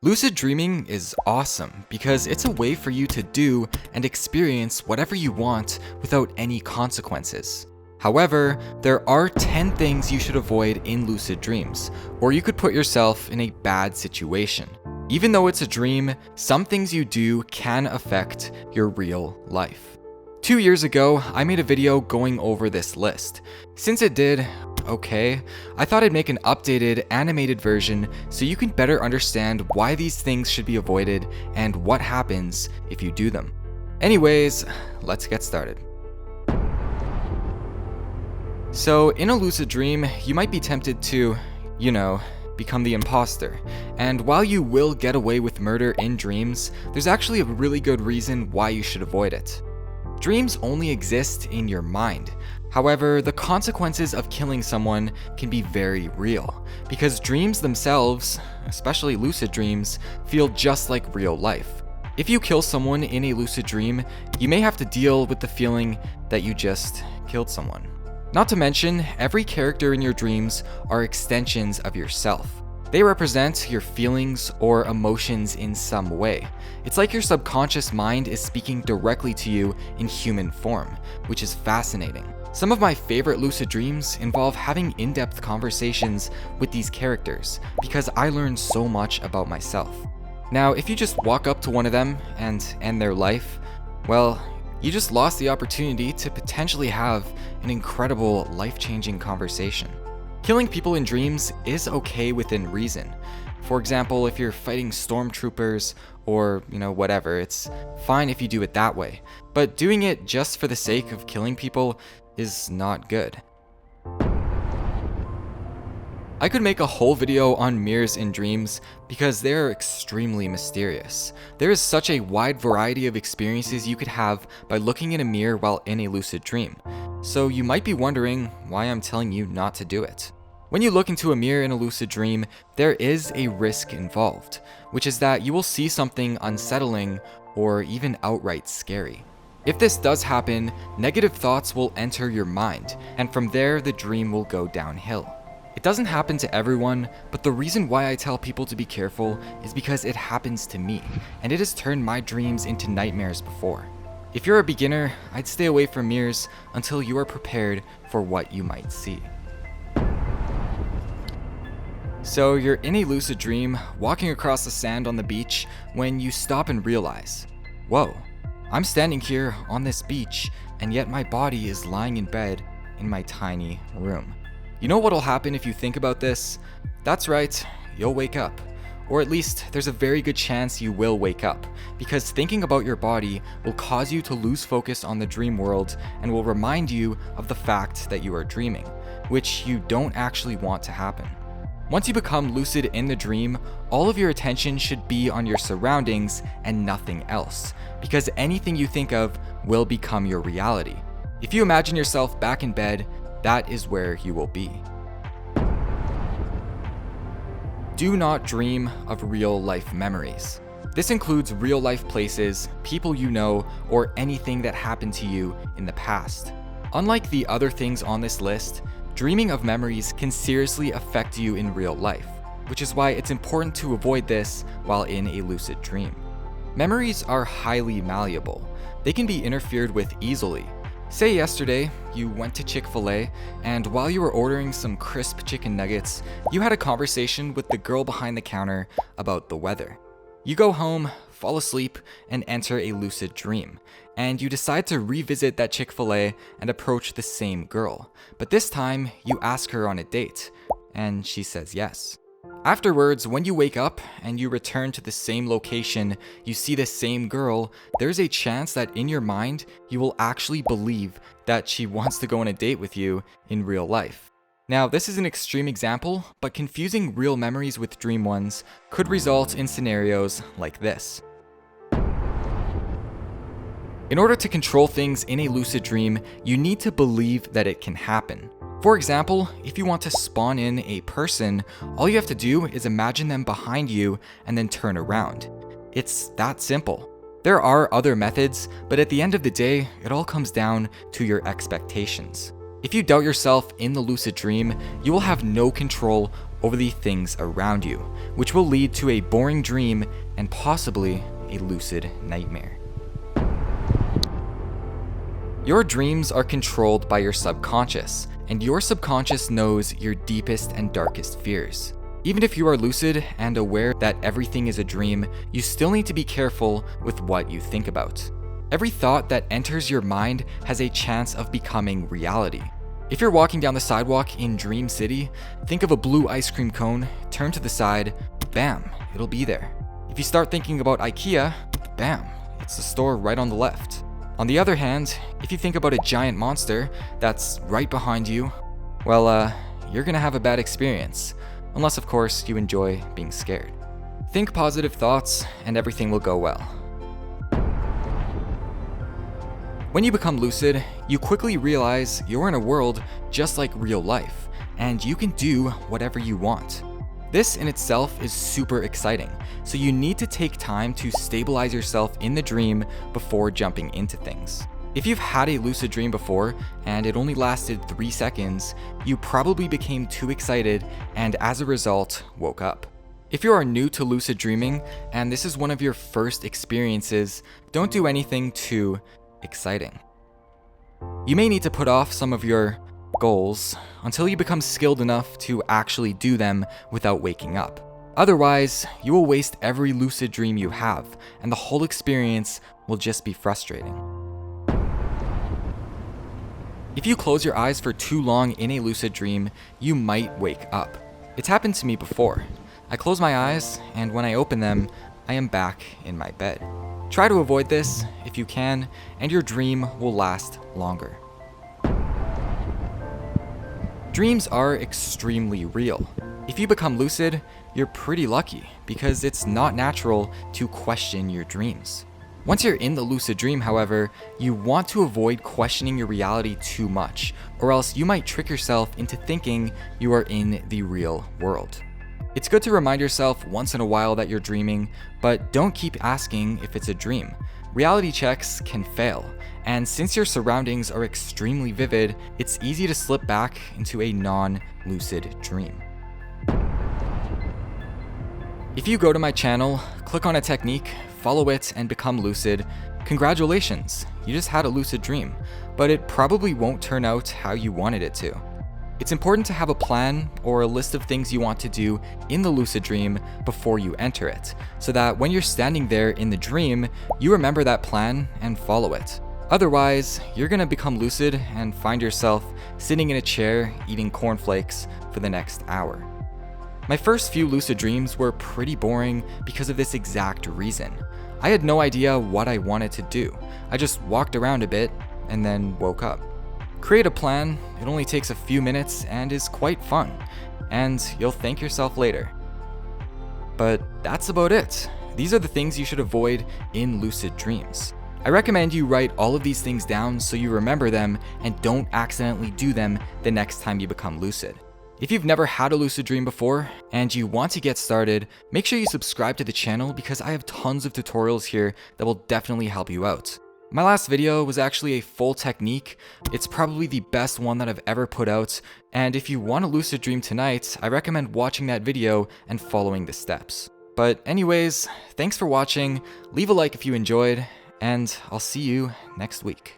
Lucid dreaming is awesome because it's a way for you to do and experience whatever you want without any consequences. However, there are 10 things you should avoid in lucid dreams, or you could put yourself in a bad situation. Even though it's a dream, some things you do can affect your real life. 2 years ago, I made a video going over this list. Since it did okay, I thought I'd make an updated animated version so you can better understand why these things should be avoided and what happens if you do them. Anyways, let's get started. So in a lucid dream, you might be tempted to, become the imposter. And while you will get away with murder in dreams, there's actually a really good reason why you should avoid it. Dreams only exist in your mind. However, the consequences of killing someone can be very real, because dreams themselves, especially lucid dreams, feel just like real life. If you kill someone in a lucid dream, you may have to deal with the feeling that you just killed someone. Not to mention, every character in your dreams are extensions of yourself. They represent your feelings or emotions in some way. It's like your subconscious mind is speaking directly to you in human form, which is fascinating. Some of my favorite lucid dreams involve having in-depth conversations with these characters because I learn so much about myself. Now, if you just walk up to one of them and end their life, well, you just lost the opportunity to potentially have an incredible, life-changing conversation. Killing people in dreams is okay within reason. For example, if you're fighting stormtroopers or, whatever, it's fine if you do it that way. But doing it just for the sake of killing people is not good. I could make a whole video on mirrors in dreams because they're extremely mysterious. There is such a wide variety of experiences you could have by looking in a mirror while in a lucid dream. So you might be wondering why I'm telling you not to do it. When you look into a mirror in a lucid dream, there is a risk involved, which is that you will see something unsettling or even outright scary. If this does happen, negative thoughts will enter your mind, and from there the dream will go downhill. It doesn't happen to everyone, but the reason why I tell people to be careful is because it happens to me, and it has turned my dreams into nightmares before. If you're a beginner, I'd stay away from mirrors until you are prepared for what you might see. So you're in a lucid dream, walking across the sand on the beach, when you stop and realize, whoa, I'm standing here on this beach, and yet my body is lying in bed in my tiny room. You know what'll happen if you think about this? That's right, you'll wake up. Or at least, there's a very good chance you will wake up, because thinking about your body will cause you to lose focus on the dream world and will remind you of the fact that you are dreaming, which you don't actually want to happen. Once you become lucid in the dream, all of your attention should be on your surroundings and nothing else, because anything you think of will become your reality. If you imagine yourself back in bed, that is where you will be. Do not dream of real-life memories. This includes real-life places, people you know, or anything that happened to you in the past. Unlike the other things on this list, dreaming of memories can seriously affect you in real life, which is why it's important to avoid this while in a lucid dream. Memories are highly malleable. They can be interfered with easily. Say yesterday, you went to Chick-fil-A, and while you were ordering some crisp chicken nuggets, you had a conversation with the girl behind the counter about the weather. You go home, fall asleep, and enter a lucid dream, and you decide to revisit that Chick-fil-A and approach the same girl. But this time, you ask her on a date, and she says yes. Afterwards, when you wake up and you return to the same location, you see the same girl, there's a chance that in your mind, you will actually believe that she wants to go on a date with you in real life. Now, this is an extreme example, but confusing real memories with dream ones could result in scenarios like this. In order to control things in a lucid dream, you need to believe that it can happen. For example, if you want to spawn in a person, all you have to do is imagine them behind you and then turn around. It's that simple. There are other methods, but at the end of the day, it all comes down to your expectations. If you doubt yourself in the lucid dream, you will have no control over the things around you, which will lead to a boring dream and possibly a lucid nightmare. Your dreams are controlled by your subconscious, and your subconscious knows your deepest and darkest fears. Even if you are lucid and aware that everything is a dream, you still need to be careful with what you think about. Every thought that enters your mind has a chance of becoming reality. If you're walking down the sidewalk in Dream City, think of a blue ice cream cone, turn to the side, bam, it'll be there. If you start thinking about IKEA, bam, it's the store right on the left. On the other hand, if you think about a giant monster that's right behind you, well, you're gonna have a bad experience. Unless, of course, you enjoy being scared. Think positive thoughts and everything will go well. When you become lucid, you quickly realize you're in a world just like real life, and you can do whatever you want. This in itself is super exciting, so you need to take time to stabilize yourself in the dream before jumping into things. If you've had a lucid dream before and it only lasted 3 seconds, you probably became too excited and as a result woke up. If you are new to lucid dreaming and this is one of your first experiences, don't do anything too exciting. You may need to put off some of your goals until you become skilled enough to actually do them without waking up. Otherwise, you will waste every lucid dream you have, and the whole experience will just be frustrating. If you close your eyes for too long in a lucid dream, you might wake up. It's happened to me before. I close my eyes, and when I open them, I am back in my bed. Try to avoid this if you can, and your dream will last longer. Dreams are extremely real. If you become lucid, you're pretty lucky because it's not natural to question your dreams. Once you're in the lucid dream, however, you want to avoid questioning your reality too much, or else you might trick yourself into thinking you are in the real world. It's good to remind yourself once in a while that you're dreaming, but don't keep asking if it's a dream. Reality checks can fail, and since your surroundings are extremely vivid, it's easy to slip back into a non-lucid dream. If you go to my channel, click on a technique, follow it, and become lucid, congratulations, you just had a lucid dream, but it probably won't turn out how you wanted it to. It's important to have a plan or a list of things you want to do in the lucid dream before you enter it, so that when you're standing there in the dream, you remember that plan and follow it. Otherwise, you're gonna become lucid and find yourself sitting in a chair eating cornflakes for the next hour. My first few lucid dreams were pretty boring because of this exact reason. I had no idea what I wanted to do. I just walked around a bit and then woke up. Create a plan, it only takes a few minutes and is quite fun, and you'll thank yourself later. But that's about it. These are the things you should avoid in lucid dreams. I recommend you write all of these things down so you remember them and don't accidentally do them the next time you become lucid. If you've never had a lucid dream before and you want to get started, make sure you subscribe to the channel because I have tons of tutorials here that will definitely help you out. My last video was actually a full technique. It's probably the best one that I've ever put out, and if you want a lucid dream tonight, I recommend watching that video and following the steps. But anyways, thanks for watching, leave a like if you enjoyed, and I'll see you next week.